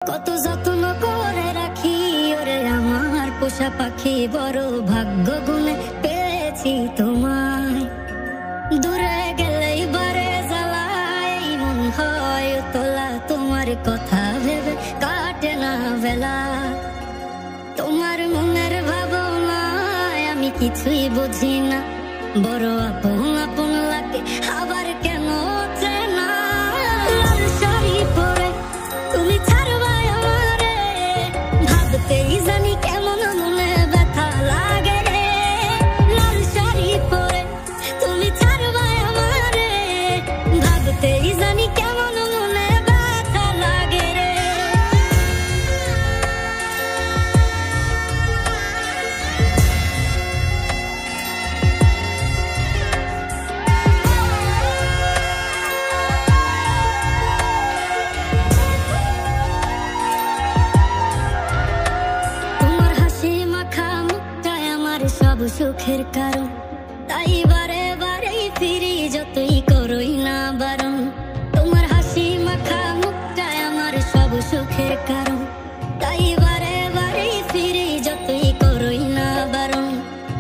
কত যত্ন করে রাখি ওরে আমার পোষা পাখি, বড় ভাগ্য গুণে পেয়েছি তোমায়। দূরে গেলেই বারে জ্বালায়, মন হয় তোলা তোমার কথা ভেবে কাটে না বেলা। তোমার মনের ভাবনায় আমি কিছুই বুঝি না, বড় আপন আপন লাগে আবার কেন চেনা। লাল শাড়ি পরে তুমি ছাড়বা আমারে, ভাবতেই জানি কেমন মনে ব্যথা লাগে রে। লাল শাড়ি পরে তুমি ছাড়বা আমারে, ভাবতেই জানি কেমন মনে ব্যথা লাগে রে। সব সুখের কারণ, তাই বারে বারে ফিরি যতই করই না বারণ। তোমার হাসি মাখা মুখটায় আমার সব সুখের কারণ, তাই বারে বারে ফিরি যতই করই না বারণ।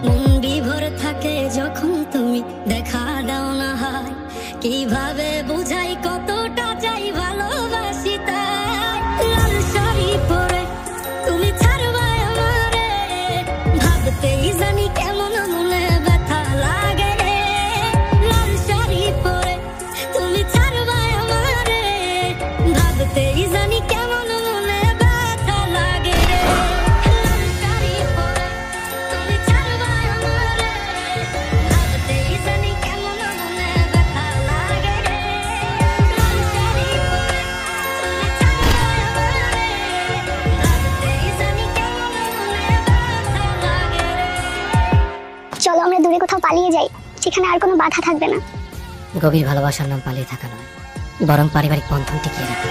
মন বিভোর থাকে যখন তুমি দেখা দাও না হয়, কিভাবে বুঝাই কতটা চাই ভালোবাসি তাই। লাল শাড়ি পরে তুমি ছাড়বা আমারে, ভাবতেই জানি কেমন মনে ব্যথা লাগে রে। লাল শাড়ি পরে তুমি ছাড়বা আমারে, ভাবতেই জানি কেমন মনে ব্যথা লাগে রে। লাল শাড়ি পরে তুমি ছাড়বা আমারে, ভাবতেই জানি কেমন মনে ব্যথা লাগে রে। লাল শাড়ি পরে তুমি ছাড়বা আমারে, ভাবতেই জানি কেমন মনে ব্যথা লাগে রে। চলো আমরা দূরে কোথাও পালিয়ে যাই, সেখানে আর কোনো বাধা থাকবে না। গভীর ভালোবাসার নাম পালিয়ে থাকা নয়, বরং পারিবারিক বন্ধন টিকিয়ে রাখা।